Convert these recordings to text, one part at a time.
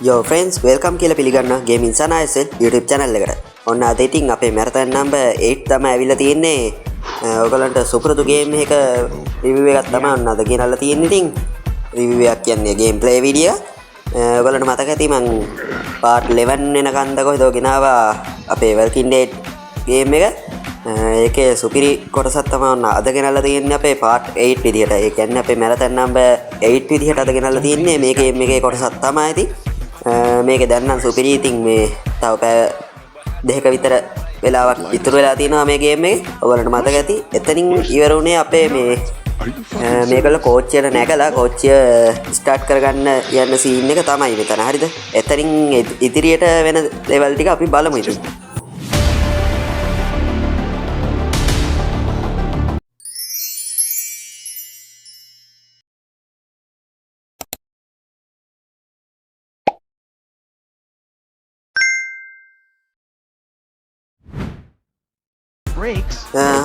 Yo friends, welcome කියලා පිළිගන්න Gaming Sanaisel YouTube channel එකට. ඔන්න අද ඉතින් අපේ marathon number 8 තමයි ඇවිල්ලා තියෙන්නේ. ඔයගලන්ට සුපුරුදු game එක review එකක් තමයි ඔන්න අද ගෙනල්ලා තියෙන්නේ. ඉතින් review එකක් කියන්නේ gameplay video. ඔයගලන්ට මතක ඇති මං part 11 වෙනකන්ද කොහෙද ගෙනාවා අපේ Walking Dead game එක. ඒකේ සුපිරි කොටසක් තමයි ඔන්න අද ගෙනල්ලා තියෙන්නේ අපේ part 8 විදියට. ඒ කියන්නේ අපේ marathon number 8 විදියට අද ගෙනල්ලා තියෙන්නේ මේ game එකේ කොටසක් තමයි ඉතින්. මේක දැන් නම් සුපිරි ඉතින් මේ තව පැය දෙකක විතර වෙලාවක් ඉතුරු වෙලා තියෙනවා මේ ගේම් එකේ. ඔයගලන්ට මතක ඇති එතනින් ඉවර වුණේ අපේ මේකල කෝච්චියට නැගලා කෝච්චිය ස්ටාර්ට් කරගන්න යන සීන් එක තමයි මෙතන. හරිද? එතනින් ඉදිරියට වෙන ලෙවල් ටික අපි බලමු ඉතින්.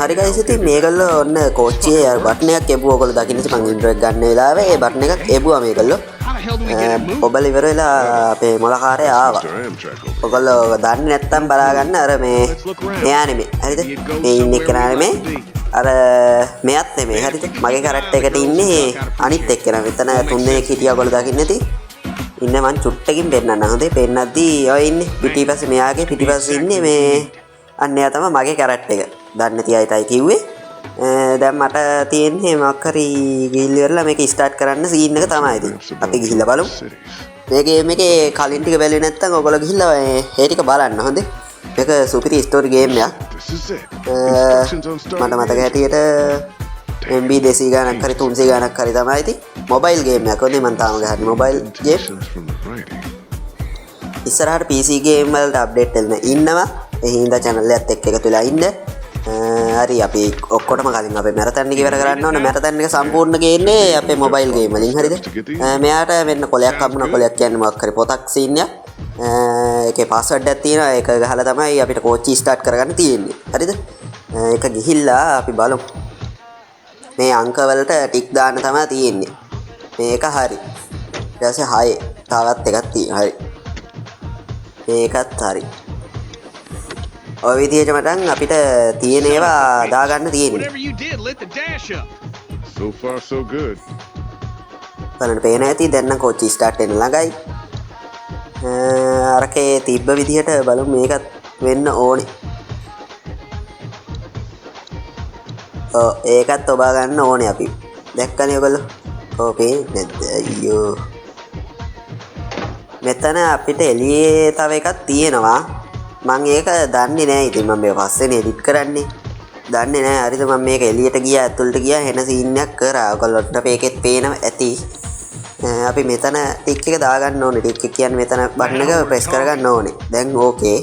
හරි guys ඉතින් මේගොල්ලෝ ඔන්න කෝච්චියේ බටන් එකක් එබුවා. ඔයගොල්ලෝ දකින්න ඉතින් මං ඉන්ට්‍රෝ එක ගන්න වෙලාවේ ඒ බටන් එකක් එබුවා මේගොල්ලෝ. ඔබල ඉවර වෙලා අපේ මොලකාරය ආවා. ඔයගොල්ලෝ දන්නේ නැත්තම් බලා ගන්න අර මේ මෙයා නෙමෙයි. හරිද? මේ ඉන්නේ කෙනා නෙමෙයි. අර මෙයත් නෙමෙයි. හරිද? මගේ කැරක්ටර් එකට ඉන්නේ අනිත් එක්කෙනා. මෙතන තුන් දෙනෙක් හිටියා ඔයගොල්ලෝ දකින්න ඉතින්. ඉන්න මං චුට්ටකින් පෙන්නන්න. හොඳේ පෙන්නද්දී ඔය ඉන්නේ පිටිපස්සේ මෙයාගේ පිටිපස්සේ ඉන්නේ මේ අන්න එයා තමයි මගේ කැරක්ටර් එක. දන්නේ නැති අයටයි කිව්වේ. දැන් මට තියෙන්නේ මොකක් හරි ගිහිල්ලා ඉවරලා මේක ස්ටාර්ට් කරන්න සීන් එක තමයි ඉතින්. අපි ගිහිල්ලා බලමු. මේ ගේම් එකේ කලින් ටික බැලුවේ නැත්නම් ඔයගොල්ලෝ ගිහිල්ලා ඒ ටික බලන්න හොඳේ. මේක සුපිරි ස්ටෝරි ගේම් එකක්. මට මතක හැටියට MB 200 ගණක් හරි 300 ගණක් හරි තමයි ඉතින්. මොබයිල් ගේම් එකක්. හොඳේ මම තාම ගහන්නේ මොබයිල් ගේම්. ඉස්සරහට PC ගේම් වලට අප්ඩේට් වෙන්න ඉන්නවා. ඒ හින්දා channel එකත් එක්ක එකතු වෙලා ඉන්න. හරි අපි ඔක්කොටම කලින් අපේ මැරතන් එක ඉවර කරන්න ඕන. මැරතන් එක සම්පූර්ණ ගේන්නේ අපේ මොබයිල් ගේම් වලින්. හරිද? මෙයාට මෙන්න කොලයක් හම්බුණා. කොලයක් කියන්නේ මොකක් හරි පොතක් සීන් එකක්. ඒකේ පාස්වර්ඩ් එකක් තියෙනවා. ඒක ගහලා තමයි අපිට කෝච්චි ස්ටාර්ට් කරගන්න තියෙන්නේ. හරිද? ඒක ගිහිල්ලා අපි බලමු. මේ අංක වලට ටික් දාන්න තමයි තියෙන්නේ. මේක හරි. ඊට පස්සේ 6 තවත් එකක් තියෙනවා. හරි. මේකත් හරි. ඔය විදිහටම නම් අපිට තියෙන ඒවා දාගන්න තියෙන්නේ. So far so good. බලන්න පේන ඇති දැන් නම් කෝච්චි ස්ටාර්ට් වෙන්න ළඟයි. අරකේ තිබ්බ විදිහට බලමු මේකත් වෙන්න ඕනේ. ඒකත් ඔබා ගන්න ඕනේ අපි. දැක්කනේ ඔයගොල්ලෝ. පේන්නේ නැද්ද? අයියෝ. මෙතන අපිට එළියේ තව එකක් තියෙනවා. මම ඒක දන්නේ නැහැ. ඉතින් මම මේක පස්සේනේ එඩිට් කරන්නේ. දන්නේ නැහැ. හරිද? මම මේක එළියට ගියා ඇතුළට ගියා හෙන සීන් එකක් කරා. ඔයගොල්ලන්ට මේකෙත් පේනවා ඇති. අපි මෙතන ටික් එක දාගන්න ඕනේ. ටික් එක කියන්නේ මෙතන බටන් එක ප්‍රෙස් කරගන්න ඕනේ. දැන් ඕකේ.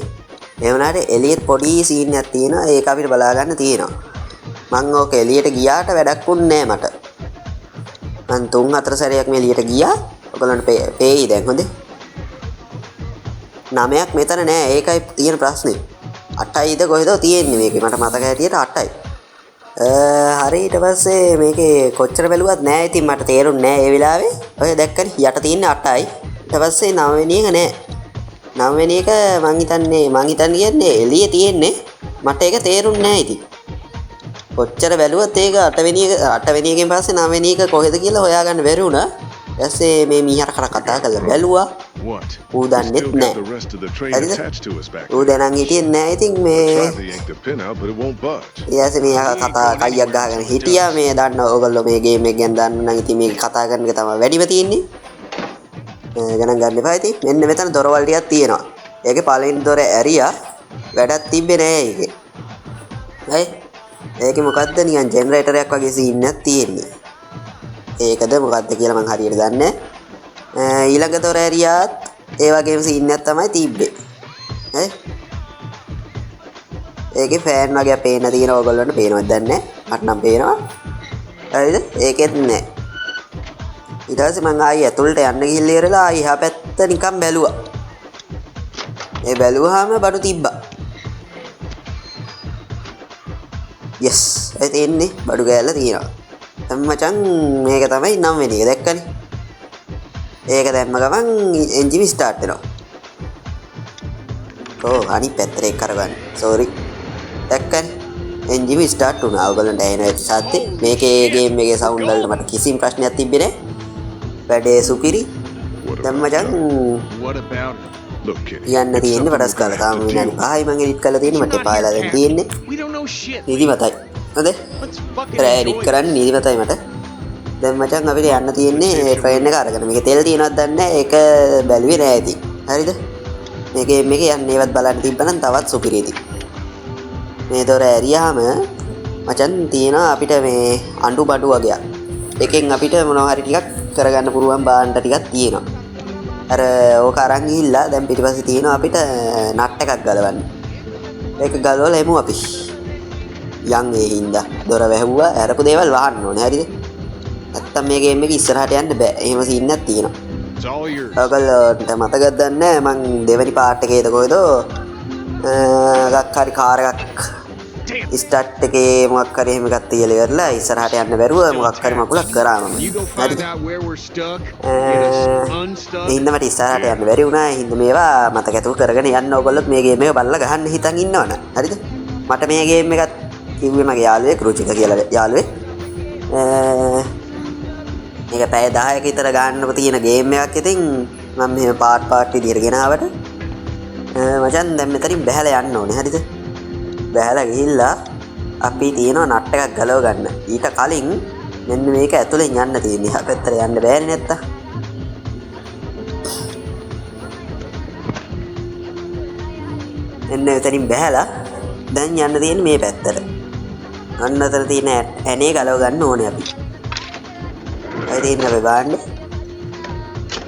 ඒ වුණාට එළියෙත් පොඩි සීන් එකක් තියෙනවා. ඒක අපිට බලා ගන්න තියෙනවා. මම ඕක එළියට ගියාට වැඩක් වුණේ නැහැ මට. මම 3-4 සැරයක් මේ එළියට ගියා. ඔයගොල්ලන්ට පේයි දැන් හොඳේ. 9ක් මෙතන නෑ. ඒකයි තියෙන ප්‍රශ්නේ. 8යිද කොහෙද තියෙන්නේ මේකේ. මට මතක හැටියට 8යි. හරි ඊට පස්සේ මේකේ කොච්චර බැලුවත් නෑ. ඉතින් මට තේරුන්නේ නෑ ඒ වෙලාවේ. ඔය දැක්කනේ යට තියෙන්නේ 8යි. ඊට පස්සේ 9 වෙනි එක නෑ. 9 වෙනි එක මං හිතන්නේ එළියේ තියෙන්නේ. මට ඒක තේරුන්නේ නෑ ඉතින්. කොච්චර බැලුවත් ඒක 8 වෙනි එකෙන් පස්සේ 9 වෙනි එක කොහෙද කියලා හොයාගන්න බැරි වුණා. ඊපස්සේ මේ මීහර කතා කරලා බැලුවා. ඌ දන්නෙත් නෑ. හරිද? ඌ දැනන් හිටියේ නෑ. ඉතින් මේ ඊයසේ මේ කතා කයියක් ගහගෙන හිටියා. මේ දන්න ඕගොල්ලෝ මේ ගේම් එක ගැන දන්න නම් ඉතින් මේක කතා කරන එක තමයි වැඩිම තියෙන්නේ. ගණන් ගන්න එපා. ඉතින් මෙන්න මෙතන දොරවල් ටිකක් තියෙනවා. ඒකේ පළවෙනි දොර ඇරියා. වැඩක් තිබ්බේ නෑ ඒකේ. හරි? ඒකේ මොකද්ද නිකන් ජෙනරේටරයක් වගේ සීන් එකක් තියෙන්නේ. ඒකද මොකද්ද කියලා මං හරියට දන්නේ නැහැ. ඊළඟ දොර ඇරියාත් ඒ වගේම සීන් එකක් තමයි තිබ්බේ. හරි? ඒකේ ෆෑන් වගේ පේන තියෙන ඕගොල්ලන්ට පේනවද දන්නේ නැහැ. මට නම් පේනවා. හරිද? ඒකෙත් නැහැ. ඊට පස්සේ මං ආයි ඇතුළට යන්න ගිහිල්ලා ඉවරලා ආයි එහා පැත්ත නිකන් බැලුවා. ඒ බැලුවාම බඩු තිබ්බා. yes ඒ තියෙන්නේ බඩු ගෑල්ල තියෙනවා. දැන් මචං මේක තමයි 9 වෙනි එක දැක්කනේ. ඒක දැම්ම ගමන් එන්ජින් ස්ටාර්ට් වෙනවා. අනිත් පැත්තට ඒක කරගන්න. සෝරි. දැක්කනේ. එන්ජින් ස්ටාර්ට් වුණා. ඔයගොල්ලන්ට ඇහෙන ඇති සද්දේ. මේකේ ගේම් එකේ සවුන්ඩ් වලට මට කිසිම ප්‍රශ්නයක් තිබ්බේ නැහැ. වැඩේ සුපිරි. දැන් මචං යන්න තියෙන්නේ වඩස් කාලා. තාම විනාඩි 5යි මම එඩිට් කරලා තියෙන්නේ. මට එපායලා දැන් තියෙන්නේ. නිදිමතයි. හොඳේ. එඩිට් කරන්න නිදිමතයි මට. දැන් මචං අපිට යන්න තියෙන්නේ ට්‍රේන් එක අරගෙන. මේකේ තෙල් තියෙනවද දන්නේ නැහැ. ඒක බැලුවේ නැහැ ඉතින්. හරිද? මේ ගේම් එකේ යන්න ඒවත් බලන්න තිබ්බනම් තවත් සුපිරියි. මේ දොර ඇරියාම මචන් තියෙනවා අපිට මේ අඬු බඩු වගේක්. එකෙන් අපිට මොනවා හරි ටිකක් කරගන්න පුළුවන් බාණ්ඩ ටිකක් තියෙනවා. අර ඕක අරන් ගිහිල්ලා දැන් පිටිපස්සේ තියෙනවා අපිට නට් එකක් ගලවන්න. ඒක ගලවලා එමු අපි. යන් ඒ හින්දා දොර වැහුවා අරපු දේවල් වහන්න ඕනේ. හරිද? නැත්තම් මේ ගේම් එක ඉස්සරහට යන්න බෑ. එහෙම සීන් එකක් තියෙනවා. ඔයගොල්ලන්ට මතකද නැහැ මං දෙවෙනි පාර්ට් එකේද කොහෙද ගක් හරි කාර් එකක් ස්ටාර්ට් එකේ මොකක් හරි එහෙම එකක් තියලා ඉවරලා ඉස්සරහට යන්න බැරුව මොකක් හරි මකුලක් කරා මම. හරිද? හින්දා මට ඉස්සරහට යන්න බැරි වුණා. හින්දා මේවා මතක ඇතුව කරගෙන යන්න ඕගොල්ලොත් මේ ගේම් එක බලලා ගහන්න හිතන් ඉන්නවනේ. හරිද? මට මේ ගේම් එකත් කිව්වේ මගේ යාළුවෙක් රුචික කියලා යාළුවෙක්. මේක පැය 10ක විතර ගන්නව තියෙන ගේම් එකක්. ඉතින් මම මේ පාර්ට් විදියට ගෙනාවට මචන් දැන් මෙතනින් බැහැලා යන්න ඕනේ. හරිද? බැහැලා ගිහිල්ලා අපි තියෙනවා නට් එකක් ගලව ගන්න. ඊට කලින් මෙන්න මේක ඇතුලෙන් යන්න තියෙන්නේ. එහා පැත්තට යන්න බෑනේ නැත්තම්. එන්න එතනින් බැහැලා දැන් යන්න තියෙන්නේ මේ පැත්තට. අන්න අතර තියෙන ඇනේ ගලව ගන්න ඕනේ අපි. ඒ තියෙන අපි බාන්නේ.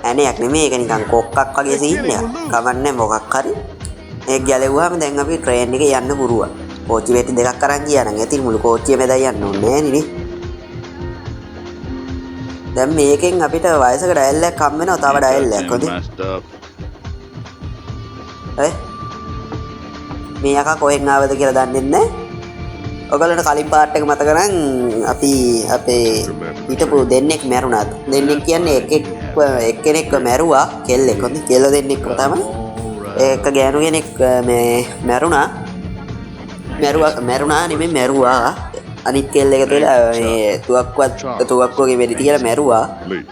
ඇනයක් නෙමෙයි ඒක නිකන් කොක්කක් වගේ සීන් එකක්. කවන්නේ මොකක් හරි. ඒක ගැලෙව්වම දැන් අපි ට්‍රේන් එකේ යන්න පුරුවා. කෝච්චි පෙට්ටි දෙකක් අරන් ගියා නම් ඇතින් මුළු කෝච්චිය මැදයි යන්න ඕනේ නෑනේ. දැන් මේකෙන් අපිට වයසක ඩයල් එකක් හම් වෙනවා. තව ඩයල් එකක් හොඳේ. මේ යකා කොහෙන් ආවද කියලා දන්නේ නැහැ. ඔයගොල්ලන්ට කලින් පාර්ට් එක මතක නම් අපි අපේ හිටපු දෙන්නෙක් මැරුණා. දෙන්නෙක් කියන්නේ එක්කෙනෙක්ව මැරුවා කෙල්ලෙක්. හොඳේ. කෙල්ල දෙන්නෙක්ව තමයි. ඒක ගෑනු කෙනෙක් මේ මැරුණා නෙමෙයි මැරුවා. අනිත් කෙල්ල එක තියලා මේ තුවක්කුවගේ වෙඩි තියලා මැරුවා.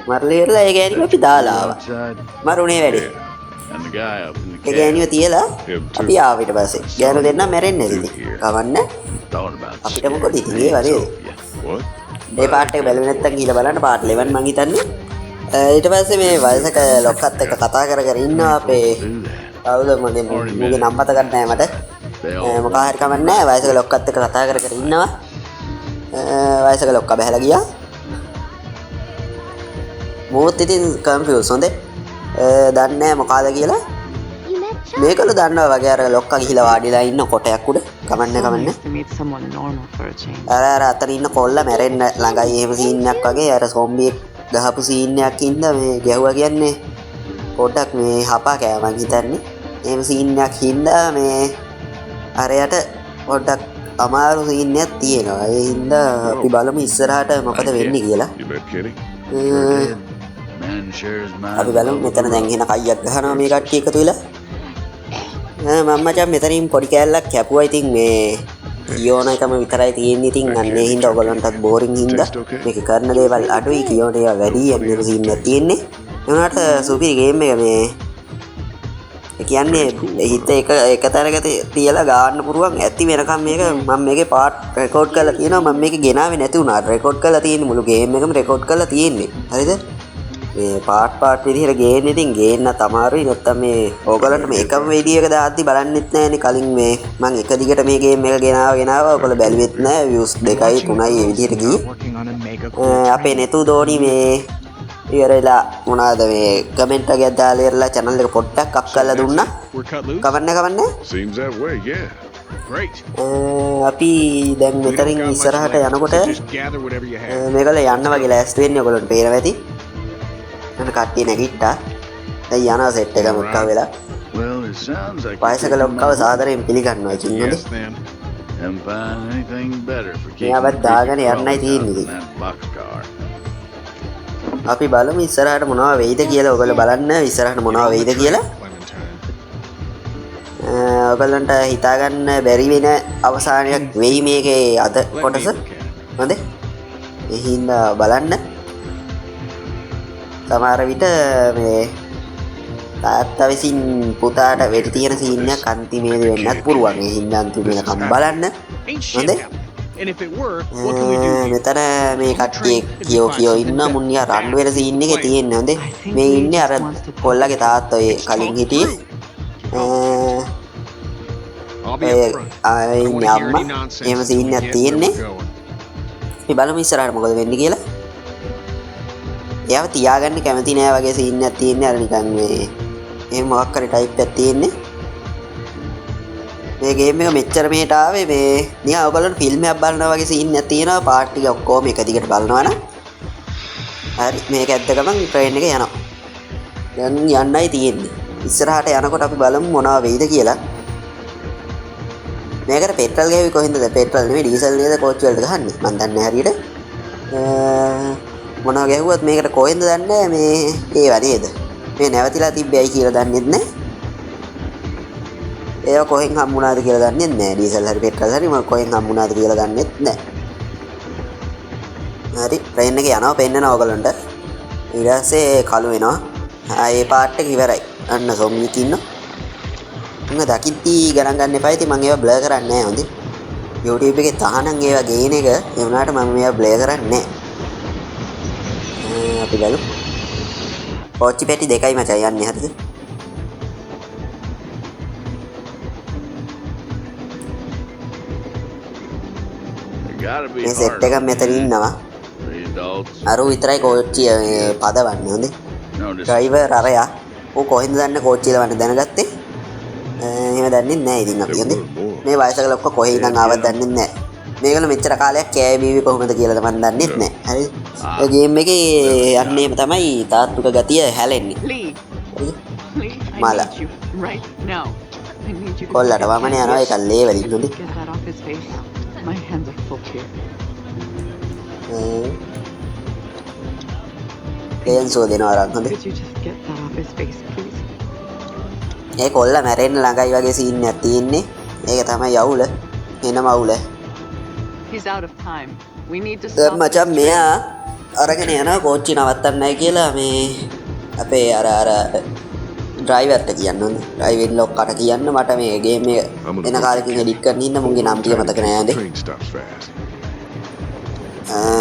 මරලා ඉවරලා ඒ ගෑනිව අපි දාලා ආවා. මරුණේ වැඩේ. ඒ ගෑනිව තියලා අපි ආවා ඊට පස්සේ. ගෑනු දෙන්නා මැරෙන්නේ නැති. කවන්න අපිට මොකද ඉතින් ඒ වගේ. මේ පාර්ට් එක බැලුවේ නැත්තම් ගිහලා බලන්න පාර්ට් 11 මං හිතන්නේ. ඊට පස්සේ මේ වයසක ලොක්කත් එක්ක කතා කර ඉන්නවා අපේ කවුද මගේ නම මතක නැහැ මට. මොකක් හරි කමක් නැහැ. වයසක ලොක්කත් එක්ක කතා කර ඉන්නවා. වයසක ලොක්කා බැහැලා ගියා. මොකද ඉතින් කන්ෆියුස් හොඳේ. දන්නේ නැහැ මොකಾದ කියලා. මේකල දන්නවා වගේ අර ලොක්කා ගිහිලා වාඩිලා ඉන්න කොටයක් උඩ. කමන්නේ. අර අතන ඉන්න කොල්ල මැරෙන්න ළඟයි එහෙම සීන් එකක් වගේ අර සොම්බියෙක් ගහපු සීන් එකක් ඉඳලා මේ ගැහුවා කියන්නේ පොඩ්ඩක් මේ හපා කෑ මං හිතන්නේ. එහෙම සීන් එකක් හින්දා මේ අරයට පොඩ්ඩක් අමාරු සීන් එකක් තියෙනවා. ඒ හින්දා අපි බලමු ඉස්සරහට මොකද වෙන්නේ කියලා. අපි බලමු මෙතන දැන් එන කයියක් ගහනවා මේ කට්ටිය එකතු වෙලා. මම මචං මෙතනින් පොඩි කෑල්ලක් කැපුවා. ඉතින් මේ කියෝන එකම විතරයි තියෙන්නේ. ඉතින් අන්නේ හින්දා ඔයගොල්ලන්ටත් බෝරින් හින්දා මේක කරන දේවල් අඩුයි. කියෝන ඒවා වැඩි යන්නේ සීන් එකක් තියෙන්නේ. ඒනට සුපිරි ගේම් එක මේ කියන්නේ හිත එක තැනක තියලා ගන්න පුරුවන් ඇති වෙනකම් මේක මම මේකේ පාර්ට් රෙකෝඩ් කරලා තියෙනවා. මම මේක ගෙනාවේ නැති වුණා. රෙකෝඩ් කරලා තියෙන්නේ මුළු ගේම් එකම රෙකෝඩ් කරලා තියෙන්නේ. හරිද? මේ පාර්ට් විදිහට ගේන්නේ. ඉතින් ගේන්නත් අමාරුයි. නැත්තම් මේ ඕගලන්ට මේ එකම වීඩියෝ එක දාද්දි බලන්නෙත් නැහැනේ. කලින් මේ මම එක දිගට මේ ගේම් එක ගෙනාවා ඔයගොල්ලෝ බැලුවෙත් නැහැ. views 2යි 3යි මේ විදිහට ගියේ. අපේ නෙතු දෝනි මේ ඉවරලා මොනවාද මේ කමෙන්ට් එකක් දාලා ඉවරලා channel එක පොඩ්ඩක් අක් කරලා දුන්නා. කවන්නේ අපි දැන් මෙතරින් ඉස්සරහට යනකොට මේකල යන්න වගේ ලෑස්ති වෙන්නේ. ඔයගොල්ලන්ට පේනවා ඇති. මම කට්ටිය නැගිට්ටා. දැන් යනවා සෙට් එක මුක්කා වෙලා. වයසක ලොක්කව සාදරයෙන් පිළිගන්නවා කින්නද? මෙයාවත් දාගෙන යන්නයි තියෙන්නේ. අපි බලමු ඉස්සරහට මොනවා වෙයිද කියලා. ඔයගොල්ලෝ බලන්න ඉස්සරහට මොනවා වෙයිද කියලා. ඔයගොල්ලන්ට හිතා ගන්න බැරි වෙන අවසානයක් වෙයි මේකේ අද කොටස. හොඳේ. එහිඳ බලන්න. සමහර විට මේ තාත්තා විසින් පුතාට වෙටි තියෙන සීන් එකක් අන්තිමේදී වෙන්නත් පුළුවන්. ඒ හින්දා අන්තිමේකම් බලන්න. හොඳේ. මෙතන මේ කට්ටිය කියෝ ඉන්න මුන්නියා රණ්ඩු වෙන සීන් එකේ තියෙන්නේ. හොඳේ. මේ ඉන්නේ අර කොල්ලගේ තාත්තා ඔය කලින් හිටියේ. අම්මා එහෙම සීන් එකක් තියෙන්නේ. අපි බලමු ඉස්සරහට මොකද වෙන්නේ කියලා. එයාව තියාගන්න කැමති නෑ වගේ සීන් එකක් තියෙන්නේ. අර නිකන් මේ එහෙම මොකක් හරි ටයිප් එකක් තියෙන්නේ. මේ ගේම් එක මෙච්චර මෙහෙට ආවේ මේ නිකන් ඔයගොල්ලෝ ෆිල්ම් එකක් බලනවා වගේ සීන් එකක් තියෙනවා. පාර්ට් ටික ඔක්කොම එක දිගට බලනවා නම් හරි මේක ඇද්ද ගමන් ට්‍රේන් එක යනවා. දැන් යන්නයි තියෙන්නේ. ඉස්සරහට යනකොට අපි බලමු මොනවා වෙයිද කියලා. මේකට පෙට්‍රල් ගෑවි කොහෙන්ද? පෙට්‍රල් නෙමෙයි ඩීසල් නේද කෝච්චි වලට ගහන්නේ. මන් දන්නේ නැහැ හරියට. මොනවා ගැහුවත් මේකට කොහෙන්ද දන්නේ මේ ඒව නේද? මේ නැවතිලා තිබ්බයි කියලා දන්නෙත් නැහැ. ඒව කොහෙන් හම්බුණාද කියලා දන්නෙත් නැහැ. ඩීසල් හරි පෙට්‍රල් හරි මම කොහෙන් හම්බුණාද කියලා දන්නෙත් නැහැ. හරි ට්‍රේන් එක යනවා පෙන්නනවා ඔයගලන්ට. ඊට පස්සේ කළු වෙනවා. ආයේ පාර්ට් එක ඉවරයි. අන්න සොම්මියක් ඉන්නවා. මම දකිද්දි ගණන් ගන්න එපා. ඉතින් මම ඒවා බ්ලර් කරන්නේ නැහැ. හොඳේ. YouTube එකේ තහනම් ඒවා ගේන එක ඒ වුණාට මම මේවා බ්ලර් කරන්නේ නැහැ. අපි බලමු. කෝච්චි පෙට්ටි දෙකයි මචං යන්නේ හරිද? මේ සෙට් එක මෙතන ඉන්නවා. අර විතරයි කෝච්චිය පදවන්නේ. හොඳේ. ඩ්‍රයිවර් අරයා. ඌ කොහෙන්ද දන්නේ කෝච්චිය ලවන්න දැනගත්තේ? එහෙම දන්නේ නැහැ ඉතින් අපි. හොඳේ. මේ වයසක ලොක්ක කොහේ ඉඳන් ආවද දන්නේ නැහැ. මේගොල්ලෝ මෙච්චර කාලයක් කෑ බීවි කොහොමද කියලාද මන් දන්නෙත් නැහැ. හරි. ඔය ගේම් එකේ යන්නේ එහෙම තමයි තාත්තුක ගතිය හැලෙන්නේ. මාලා. කොල්ලට වමන යනවා ඒක ලේ වලින්. හොඳේ. කේන්සෝ දෙනවා අරන්. හොඳේ. ඒ කොල්ල මැරෙන්න ළඟයි වගේ සීන් එකක් තියෙන්නේ. ඒක තමයි යවුල. එනම අවුල. මචං මෙයා අරගෙන යනවා කෝච්චි නවත්තන්නයි කියලා මේ අපේ අර ඩ්‍රයිවර්ට කියන්න. හොඳේ. ඩ්‍රයිවිං ලොක්කට කියන්න මට මේ ගේම් එක එන කාලෙකින් එඩිට් කරන්න ඉන්න මුන්ගේ නම් ටික මතක නෑ. හොඳේ.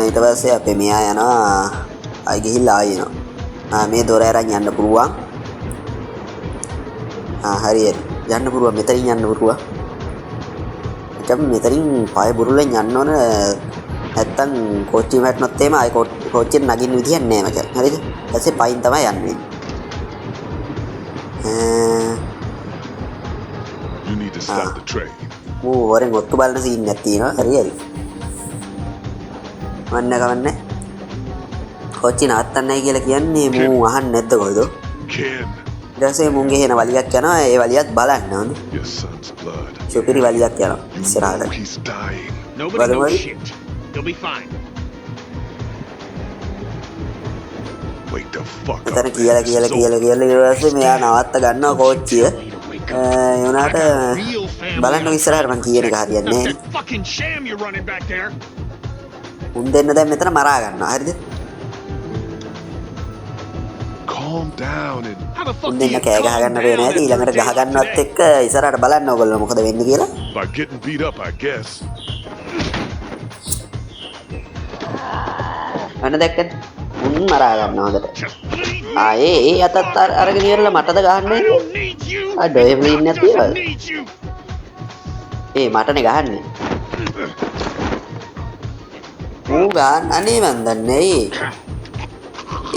ඊට පස්සේ අපේ මෙයා යනවා ආයි ගිහිල්ලා ආයි එනවා. මේ දොර අරන් යන්න පුළුවන්. හරි යන්න පුළුවන්. මෙතනින් යන්න පුළුවන්. මෙතනින් පය බුරුලෙන් යන්න ඕන. නැත්තම් කෝච්චිය වැටුනොත් එහෙම ආයි කෝච්චියෙන් නගින්න විදියක් නැහැ මචං. හරිද? ඊපස්සේ පයින් තමයි යන්නේ. You need to stop the train. වරෙන් ඔත්තු බලන සීන් එකක් තියෙනවා. හරි. කවන්නේ. කෝච්චි නවත්තන්නයි කියලා කියන්නේ මූ අහන්නේ නැද්ද කොහෙද? Ken. ඊටසේ මුන්ගේ එන වලියක් යනවා. ඒ වලියත් බලන්න ඕනේ. Your son's blood. සුපිරි වලියක් යනවා ඉස්සරහට. He's dying. Nobody knows shit. You'll be fine. Wake the fuck up. මෙතන කියලා ඊට පස්සේ මෙයා නවත්ත ගන්නවා කෝච්චිය. ඒ වුණාට බලන්න ඉස්සරහට මං කියන එක හරියන්නේ නැහැ. Fucking sham you're running back there. උන් දෙන්න දැන් මෙතන මරා ගන්නවා. හරිද? Calm down and How the fuck උන් do දෙන්න you කෑ ගහ ගන්න වෙන්නේ නැති. ඊළඟට ගහ ගන්නවත් එක්ක ඉස්සරහට බලන්න ඕගොල්ලෝ මොකද වෙන්නේ කියලා. by getting beat up, I guess. අන්න දැක්කද? උන් මරා ගන්නවා හොඳට. just leave me? ඒ අතත් අරගෙන ඉවරලා මටද ගහන්නේ? I don't need you. අඩ එහෙම ඉන්නේ I නැති don't ඒවා. need you. මටනේ ගහන්නේ. ඌ ගන්න අනේ මන් දන්නේ.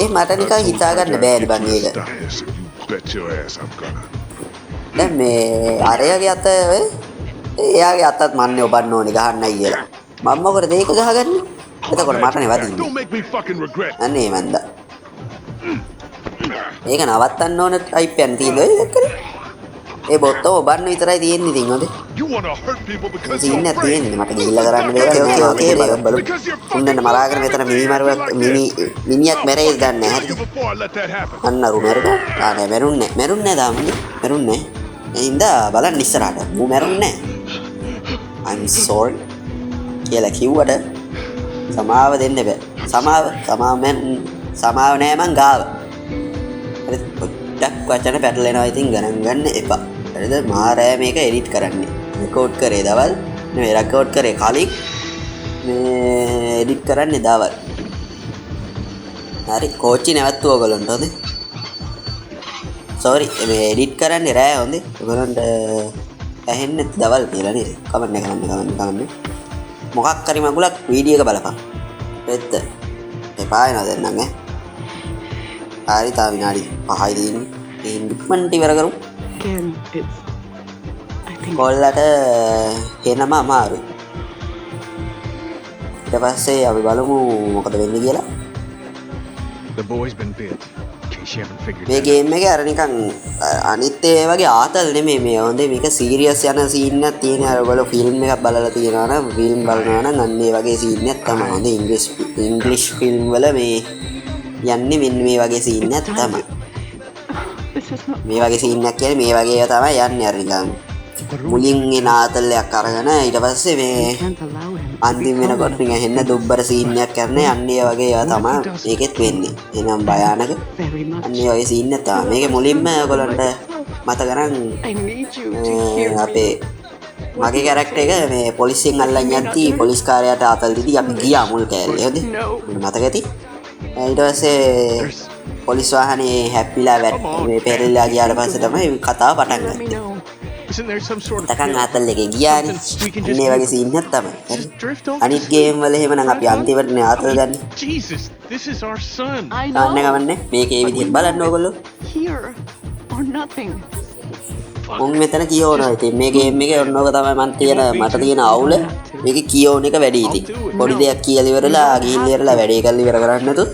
මට නිකන් හිතා ගන්න බෑනේ බං ඒක. Die, so you bet your ass I'm gonna. දැන් මේ අරයාගේ අත එයාගේ අතත් මන්නේ ඔබන්න ඕනේ ගහන්නයි කියලා. මම මොකටද ඒක ගහගන්නේ? එතකොට මටනේ වදින්නේ. Don't make me fucking regret. අනේ මන්ද. ඒක නවත්තන්න ඕන ටයිප් එකක් තියෙනවා ඒකනේ. ඒ බොත්තම ඔබන්න විතරයි තියෙන්නේ ඉතින් හොඳේ. You want to hurt people because scene you're එකක් afraid. තියෙන්නේ මට ගිහිල්ලා කරන්න බෑ ඕකේ බලමු උන්නන්න මරාගෙන මෙතන මිනිමරුවක් මිනියක් මැරෙයිද දන්නේ නැහැ You before I let that happen. අන්න අරු මැරුණ නෑ මැරුන්නේ දාමනේ මැරුන්නේ එහෙනම් බලන්න ඉස්සරහට මූ මැරුන්නේ I'm sorry කියලා කිව්වට සමාව දෙන්න බෑ සමාව නෑ මං ගාව හරි පොඩ්ඩක් වචන පැටලෙනවා ඉතින් ගණන් ගන්න එපා හරිද මාරෑ මේක එඩිට් කරන්නේ රෙකෝඩ් කරේ දවල් නෙවෙයි රෙකෝඩ් කරේ කලින් මේ එඩිට් කරන්නේ දවල් හරි කෝච්චි නැවතුවා ඔයගොල්ලන්ට හොඳේ සෝරි මේ එඩිට් කරන්නේ රෑ හොඳේ ඔයගොල්ලන්ට ඇහෙන්නේ දවල් කියලා නේද කමන්න මොකක් හරි මගුලක් වීඩියෝ එක බලපන් පෙත්ත එපා එනවා දැන් නම් හරි තා විනාඩි 5යි තියෙන්නේ ඉක්මනට ඉවර කරමු Again, it's. I think. කොල්ලට එනම අමාරුයි ඊට පස්සේ අපි බලමු මොකද වෙන්නේ කියලා The boy's been bit. In case you haven't figured මේ that ගේම් එකේ අර නිකන් අනිත් ඒ වගේ ආතල් නෙමෙයි මේ හොඳේ මේක සීරියස් යන සීන් එකක් තියෙන අර ඔයගොල්ලෝ ෆිල්ම් එකක් බලලා තියෙනවා නම් ෆිල්ම් බලනවා නම් අන්න ඒ වගේ සීන් එකක් තමයි හොඳේ ඉංග්‍රීසි ෆිල්ම් වල මේ යන්නේ මෙන්න මේ වගේ සීන් එකක් තමයි This is not. මේ වගේ සීන් එකක් කියන්නේ මේ වගේ ඒවා තමයි යන්නේ අර නිකන් මුලින් එන ආතල්ලයක් අරගෙන ඊට පස්සේ මේ Can't allow him. අන්තිම වෙනකොට නිකන් හෙන්න දුබ්බර සීන් එකක් කරන්නේ අන්න ඒ වගේ ඒවා තමයි මේකෙත් වෙන්නේ එනම් භයානක Very much. අන්න ඒ වගේ සීන් එක තමයි මේකේ මුලින්ම ඔයගොල්ලන්ට මතක නම් I need you to hear me. අපේ මගේ කැරක්ටර් එක මේ පොලිසියෙන් අල්ලන් යද්දී පොලිස් කාර්යයට ආතල් දීදී අපි ගියා මුල් කෑල්ලේ හොඳේ මතක ඇති ඊට පස්සේ පොලිස් වාහනේ හැප්පිලා මේ පෙරලිලා ගියාට පස්සේ තමයි කතාව පටන් Let me ගත්තේ know. Isn't there some sort of තකන් ආතල් එකේ ගියානේ මේ වගේ සීන් එකක් තමයි හරි drift off? අනිත් ගේම් වල එහෙම නම් අපි අන්තිමට නේ ආතල් ගන්න Jesus, this is our son. I ගන්න know. ගමන්නේ මේකේ විදිහට බලන්න ඕගොල්ලෝ Here or nothing. උන් මෙතන කියවනවා ඉතින් මේ ගේම් එකේ ඔන්නෝක තමයි මට තියෙන අවුල මේක කියවන එක වැඩි ඉතින් පොඩි දෙයක් කියලා ඉවරලා ගිහිල්ලා ඉවරලා වැඩේ කරලා ඉවර කරන්න නැතු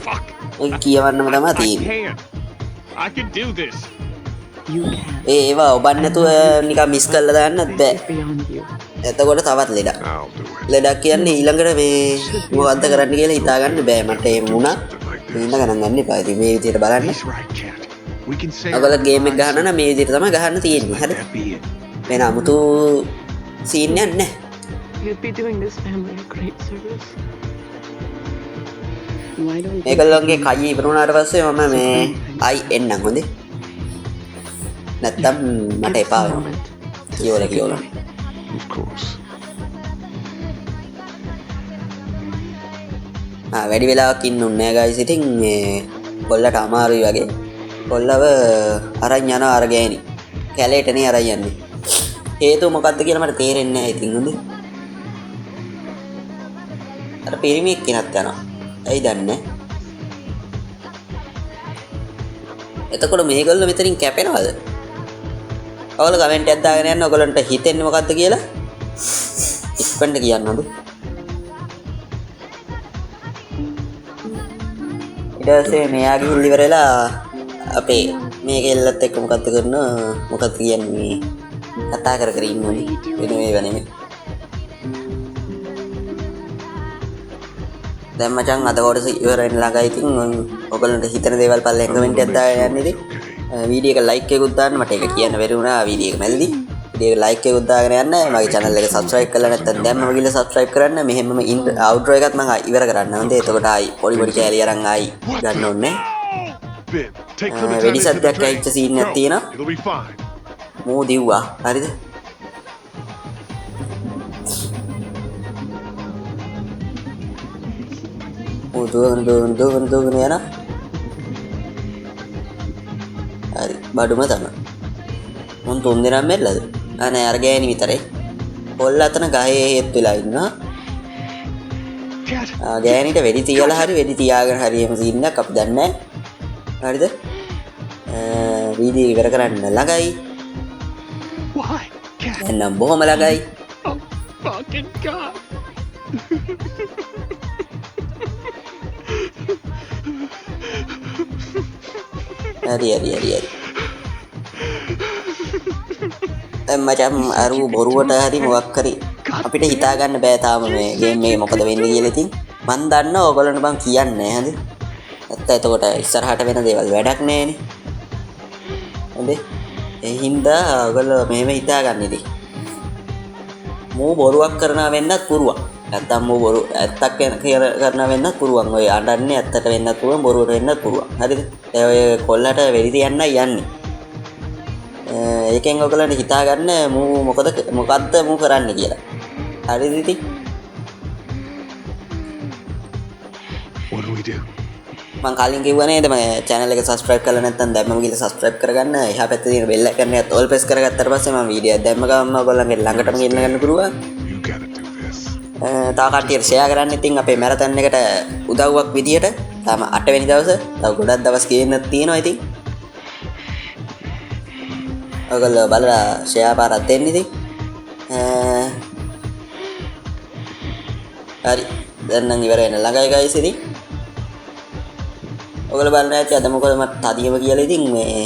ඒක කියවන්නම තමයි I තියෙන්නේ can. I can do this. You can. ඒවා ඔබන්න නැතුව නිකන් මිස් කරලා දාන්නත් බෑ Beyond you. එතකොට තවත් ලෙඩක් I'll do it. ලෙඩක් කියන්නේ ඊළඟට මේ මොකද්ද කරන්න කියලා හිතා ගන්න බෑ මට එහෙම වුණා ඉන්න ගණන් ගන්න එපා ඉතින් මේ විදිහට බලන්න He's right, cat. We can say. ඔයගොල්ලෝ ගේම් එක ගහන්න නම් මේ විදිහට තමයි ගහන්න තියෙන්නේ හරිද That be it. වෙන 아무තු සීන් එකක් නැහැ You'd be doing this family a great service. Why don't you? මේගොල්ලන්ගේ කයි ඉවර වුණාට පස්සේ මම මේ ආයි එන්නම් හොඳේ නැත්තම් මට It's එපා a වෙනවා moment to කියවලා say කියවලා goodbye. Of course. වැඩි වෙලාවක් ඉන්න ඕනේ නෑ ගයිස් ඉතින් මේ කොල්ලට අමාරුයි වගේ කොල්ලව අරන් යනවා අර ගෑණි කැලේටනේ අරන් යන්නේ හේතුව මොකද්ද කියලා මට තේරෙන්නේ නෑ ඉතින් හොඳේ අර පිරිමියෙක් කෙනත් යනවා ඇයි දන්නේ එතකොට මේගොල්ලෝ මෙතනින් කැපෙනවද ඔයාලා කමෙන්ට් එකක් දාගෙන යන්න ඔයගොල්ලන්ට හිතෙන්නේ මොකද්ද කියලා ඉක්මනට කියන්න හොඳේ ඊට පස්සේ මෙයා ගිහින් ඉවර වෙලා අපේ මේ කෙල්ලත් එක්ක මොකද්ද කරනවා මොකක්ද කියන්නේ කතා කර කර ඉන්න ඕනේ වෙන මේවා නෙමෙයි දැන් මචං අද කොටස ඉවර වෙන ළඟයි ඉතින් ඔයගොල්ලන්ට හිතන දේවල් පල්ලෙන් කමෙන්ට් එකක් දාගෙන යන්න ඉතින් වීඩියෝ එක ලයික් එකකුත් දාන්න මට ඒක කියන්න බැරි වුණා වීඩියෝ එක මැදදී වීඩියෝ එක ලයික් එකකුත් දාගෙන යන්න මගේ channel එක subscribe කරලා නැත්නම් දැන්ම ගිහලා subscribe කරන්න මෙහෙම outro එකත් මම ඉවර කරන්න හොඳේ එතකොට ආයි පොඩි කෑලි අරන් ආයි ගන්න ඕනේ Ben, take some වෙඩි advantage of the සද්දයක් train. ඇවිත් සීන් එකක් Go. තියෙනවා It'll be fine. මූ දිව්වා හරිද මූ දුවගෙන යන හරි බඩුම තමයි මුන් තුන් දෙනා මෙල්ලද අනේ අර ගෑණි විතරේ පොල් අතන ගහේ හේත් වෙලා ඉන්නවා Cat. ගෑණිට වෙඩි තියලා හරි වෙඩි තියාගෙන හරි එහෙම සීන් එකක් අපි දන්නේ නැහැ හරිද වීඩියෝ ඉවර කරන්න ළඟයි Why? Cat. එන්නම් බොහොම ළඟයි Oh, fucking God. හරි මචම් අරු බොරුවට හරි මොකක් හරි අපිට හිතා ගන්න බෑ තාම මේ ගේම් එක මොකද වෙන්නේ කියලා ඉතින් මන් දන්නවා ඔයගොල්ලන්ට මං කියන්නේ හරි නැත්නම් එතකොට ඉස්සරහට වෙන දේවල් වැඩක් නෑනේ හොඳේ ඒ හින්දා ඔයගොල්ලෝ මෙහෙම හිතා ගන්න ඉතින් මෝ බොරුවක් කරනවා වෙන්නත් පුරුවන් නැත්නම් මෝ බොරු ඇත්තක් කරනවා වෙන්නත් පුරුවන් ඔය අඬන්නේ ඇත්තට වෙන්නත් පුරුවන් බොරුවට වෙන්නත් පුරුවන් හරිද ඒ ඔය කොල්ලට වෙඩි තියන්නයි යන්නේ ඒකෙන් ඔයගොල්ලන්ට හිතා ගන්න මූ මොකද්ද මූ කරන්න කියලා. හරිද ඉතින්? What do we do? මං කලින් කිව්වා නේද මම channel එක subscribe කරලා නැත්නම් දැම්මම ගිහලා subscribe කරගන්න. එහා පැත්තේ තියෙන bell icon එකත් all press කරගත්තාට පස්සේ මම වීඩියෝ එකක් දැම්ම ගමන් ඔයගොල්ලන්ගේ ළඟටම ගෙන්න ගන්න පුළුවන්. You gotta do this. තව කට්ටියට share කරන්න ඉතින් අපේ මැරතන් එකට උදව්වක් විදියට තාම 8 වෙනි දවසේ තව ගොඩක් දවස් ගේන්නත් තියෙනවා ඉතින්. ඔයගොල්ලෝ බලලා ෂෙයා පාරක් දෙන්න ඉතින් හරි දැන් නම් ඉවර වෙන ළඟයි ගයිස් ඉතින් ඔයගොල්ලෝ බලන්න ඇති අද මොකද මට තදියම කියලා ඉතින් මේ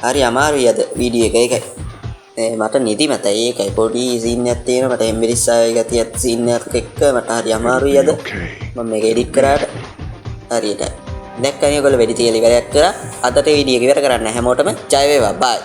හරි අමාරුයි අද වීඩියෝ එක ඒකයි මට නිදිමත ඒකයි පොඩි සීන් එකක් තියෙනවා මට එම්බිරිස්සාවේ ගතියක් සීන් එකක් එක්ක මට හරි අමාරුයි අද මම මේක එඩිට් කරාට හරියට දැක්කනේ ඔයගොල්ලෝ වෙඩි තියලා ඉවරයක් කරා අදට වීඩියෝ එක ඉවර කරන්න හැමෝටම ජය වේවා බයි